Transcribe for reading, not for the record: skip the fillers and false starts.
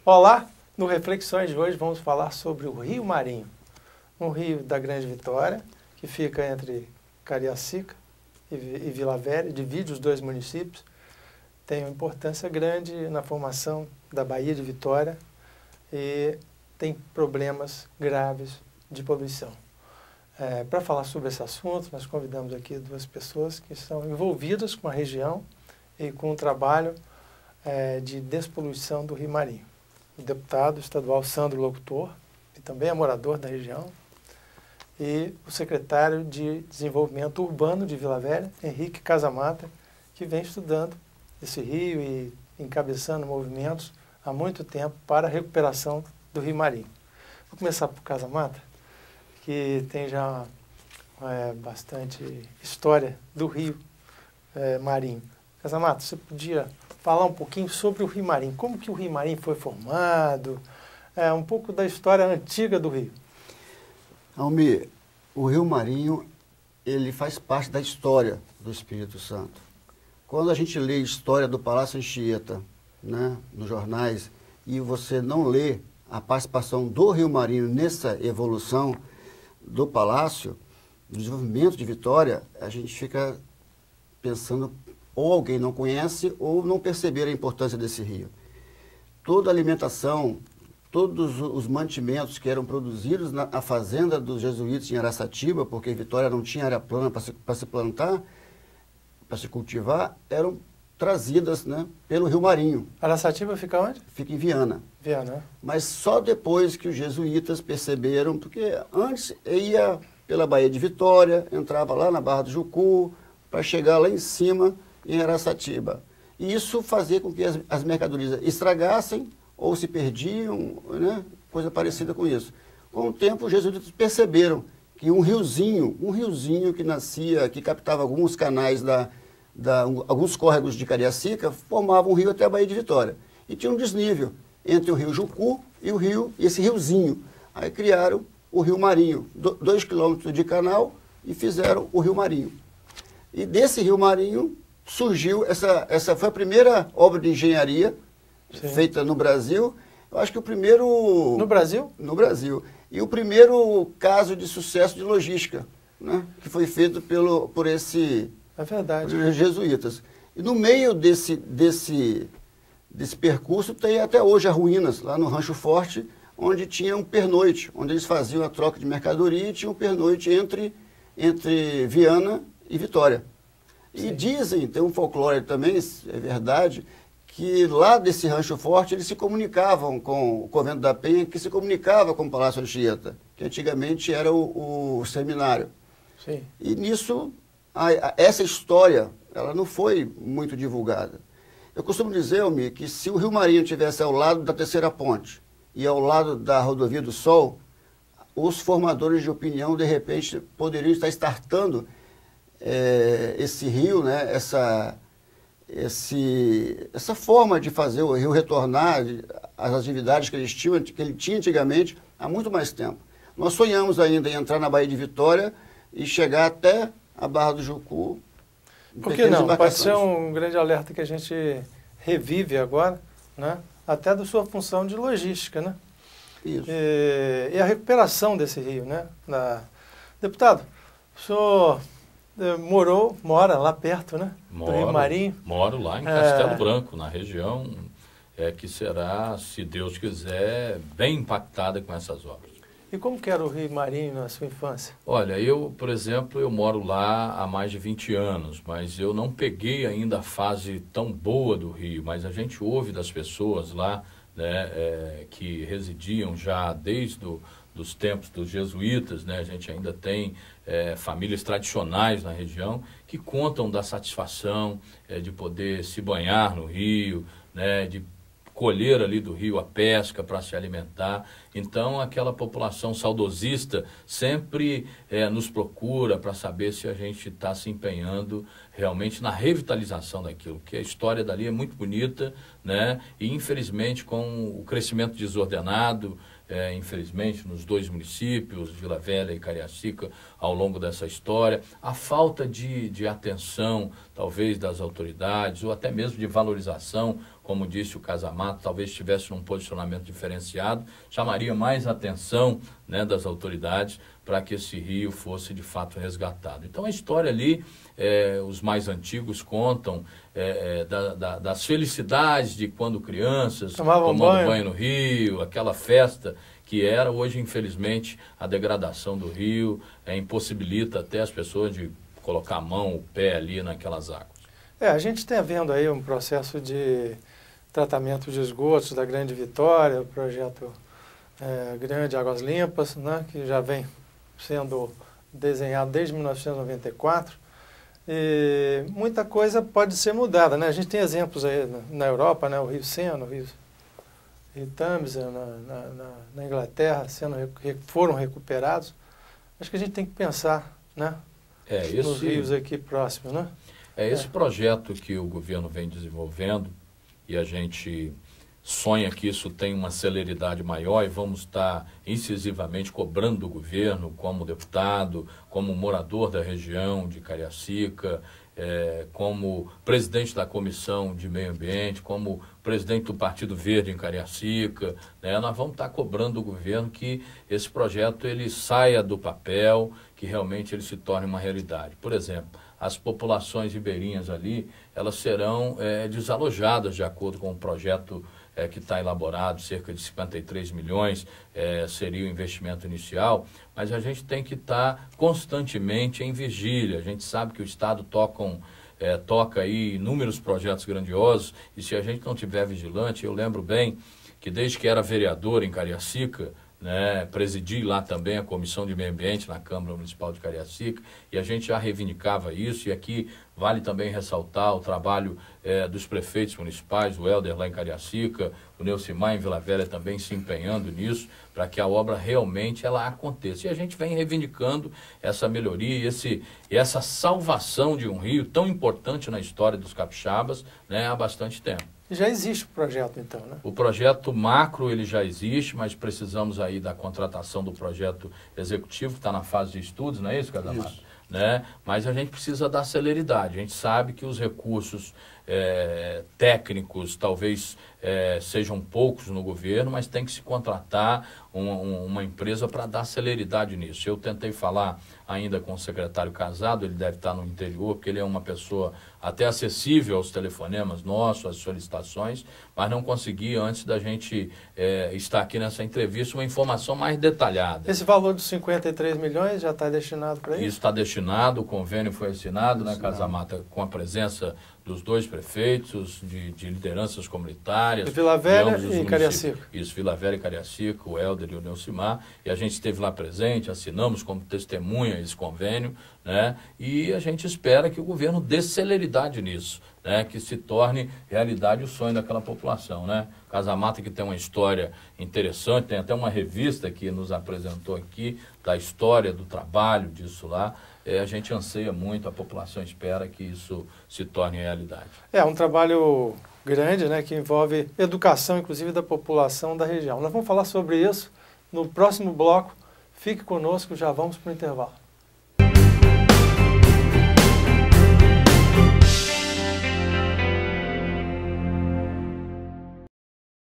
Olá, no Reflexões de hoje vamos falar sobre o Rio Marinho, um rio da Grande Vitória, que fica entre Cariacica e Vila Velha, divide os dois municípios, tem uma importância grande na formação da Baía de Vitória e tem problemas graves de poluição. Para falar sobre esse assunto, nós convidamos aqui duas pessoas que estão envolvidas com a região e com o trabalho de despoluição do Rio Marinho. O deputado estadual Sandro Locutor, que também é morador da região, e o secretário de Desenvolvimento Urbano de Vila Velha, Henrique Casamata, que vem estudando esse rio e encabeçando movimentos há muito tempo para a recuperação do Rio Marinho. Vou começar por Casamata, que tem já bastante história do Rio Marinho. Casamata, você podia falar um pouquinho sobre o Rio Marinho, como que o Rio Marinho foi formado, um pouco da história antiga do rio. Almir, o Rio Marinho, ele faz parte da história do Espírito Santo. Quando a gente lê a história do Palácio Anchieta, né, nos jornais, e você não lê a participação do Rio Marinho nessa evolução do Palácio, do desenvolvimento de Vitória, a gente fica pensando, ou alguém não conhece, ou não perceber a importância desse rio. Toda a alimentação, todos os mantimentos que eram produzidos na fazenda dos jesuítas em Araçatiba, porque Vitória não tinha área plana para se plantar, para se cultivar, eram trazidas, né, pelo Rio Marinho. Araçatiba fica onde? Fica em Viana. Viana. Mas só depois que os jesuítas perceberam, porque antes ia pela Baía de Vitória, entrava lá na Barra do Jucu, para chegar lá em cima, em Araçatiba. E isso fazia com que as mercadorias estragassem ou se perdiam, né? Coisa parecida com isso. Com o tempo, os jesuítas perceberam que um riozinho que nascia, que captava alguns canais, alguns córregos de Cariacica, formava um rio até a Baía de Vitória. E tinha um desnível entre o rio Jucu e esse riozinho. Aí criaram o Rio Marinho, 2 quilômetros de canal, e fizeram o Rio Marinho. E desse Rio Marinho surgiu, essa foi a primeira obra de engenharia feita no Brasil. Eu acho que o primeiro... No Brasil? No Brasil. E o primeiro caso de sucesso de logística, né, que foi feito por esses jesuítas. E no meio desse percurso tem até hoje as ruínas, lá no Rancho Forte, onde tinha um pernoite, onde eles faziam a troca de mercadoria e tinha um pernoite entre Viana e Vitória. E dizem, tem um folclore também, é verdade, que lá desse Rancho Forte eles se comunicavam com o Convento da Penha, que se comunicava com o Palácio Anchieta, que antigamente era o seminário. Sim. E nisso, essa história, ela não foi muito divulgada. Eu costumo dizer, Almir, que se o Rio Marinho estivesse ao lado da Terceira Ponte e ao lado da Rodovia do Sol, os formadores de opinião, de repente, poderiam estar startando esse rio, né, essa forma de fazer o rio retornar às atividades que ele tinha antigamente há muito mais tempo. Nós sonhamos ainda em entrar na Baía de Vitória e chegar até a Barra do Jucu. Por que não? Pode ser um grande alerta que a gente revive agora, né? Até da sua função de logística, né? Isso. E a recuperação desse rio, né? Deputado, o senhor mora lá perto, né? Do Rio Marinho. Moro lá em Castelo Branco, na região que será, se Deus quiser, bem impactada com essas obras. E como que era o Rio Marinho na sua infância? Olha, por exemplo, eu moro lá há mais de 20 anos, mas eu não peguei ainda a fase tão boa do rio, mas a gente ouve das pessoas lá, né, que residiam já desde dos tempos dos jesuítas, né? A gente ainda tem famílias tradicionais na região que contam da satisfação de poder se banhar no rio, né? De colher ali do rio a pesca para se alimentar. Então, aquela população saudosista sempre nos procura para saber se a gente está se empenhando realmente na revitalização daquilo, porque a história dali é muito bonita, né? E, infelizmente, com o crescimento desordenado, infelizmente, nos dois municípios, Vila Velha e Cariacica, ao longo dessa história, a falta de atenção, talvez, das autoridades, ou até mesmo de valorização como disse o Casamato, talvez estivesse num posicionamento diferenciado, chamaria mais atenção, né, das autoridades para que esse rio fosse de fato resgatado. Então a história ali, os mais antigos contam das felicidades de quando crianças tomando banho no rio, aquela festa que era. Hoje, infelizmente, a degradação do rio impossibilita até as pessoas de colocar a mão, o pé ali naquelas águas. A gente está vendo aí um processo de tratamento de esgotos da Grande Vitória, o projeto Grande Águas Limpas, né, que já vem sendo desenhado desde 1994. E muita coisa pode ser mudada, né? A gente tem exemplos aí na Europa, né? O Rio Sena, o Rio Tâmisa, na Inglaterra, foram recuperados. Acho que a gente tem que pensar, né? Nos rios aqui próximos, né? Esse projeto que o governo vem desenvolvendo, e a gente sonha que isso tenha uma celeridade maior, e vamos estar incisivamente cobrando do governo, como deputado, como morador da região de Cariacica, como presidente da Comissão de Meio Ambiente, como presidente do Partido Verde em Cariacica, né? Nós vamos estar cobrando do governo que esse projeto ele saia do papel, que realmente ele se torne uma realidade. Por exemplo, as populações ribeirinhas ali, elas serão desalojadas de acordo com o projeto que está elaborado, cerca de 53 milhões seria o investimento inicial, mas a gente tem que estar constantemente em vigília. A gente sabe que o Estado toca aí inúmeros projetos grandiosos, e se a gente não tiver vigilante, eu lembro bem que desde que era vereador em Cariacica, né, presidi lá também a Comissão de Meio Ambiente na Câmara Municipal de Cariacica, e a gente já reivindicava isso, e aqui vale também ressaltar o trabalho dos prefeitos municipais, o Helder lá em Cariacica, o Neucimar em Vila Velha também se empenhando nisso, para que a obra realmente ela aconteça. E a gente vem reivindicando essa melhoria e essa salvação de um rio tão importante na história dos capixabas, né, há bastante tempo. Já existe o projeto, então, né? O projeto macro, ele já existe, mas precisamos aí da contratação do projeto executivo, que está na fase de estudos, não é isso, Casamato? Isso. Né? Mas a gente precisa dar celeridade. A gente sabe que os recursos técnicos talvez sejam poucos no governo, mas tem que se contratar uma empresa para dar celeridade nisso. Eu tentei falar ainda com o secretário Casado, ele deve estar no interior, porque ele é uma pessoa até acessível aos telefonemas nossos, às solicitações, mas não consegui, antes da gente estar aqui nessa entrevista, uma informação mais detalhada. Esse valor dos 53 milhões já está destinado para isso? Isso está destinado, o convênio foi assinado, né, Casamata, com a presença dos dois prefeitos, de lideranças comunitárias. De Vila Velha e Cariacica. Isso, Vila Velha e Cariacica, o Helder e o Neucimar, e a gente esteve lá presente, assinamos como testemunha esse convênio, né? E a gente espera que o governo dê celeridade nisso, né? Que se torne realidade o sonho daquela população, né? Casamata, que tem uma história interessante, tem até uma revista que nos apresentou aqui da história do trabalho disso lá. A gente anseia muito, a população espera que isso se torne realidade. É um trabalho grande, né, que envolve educação, inclusive, da população da região. Nós vamos falar sobre isso no próximo bloco. Fique conosco, já vamos para o intervalo.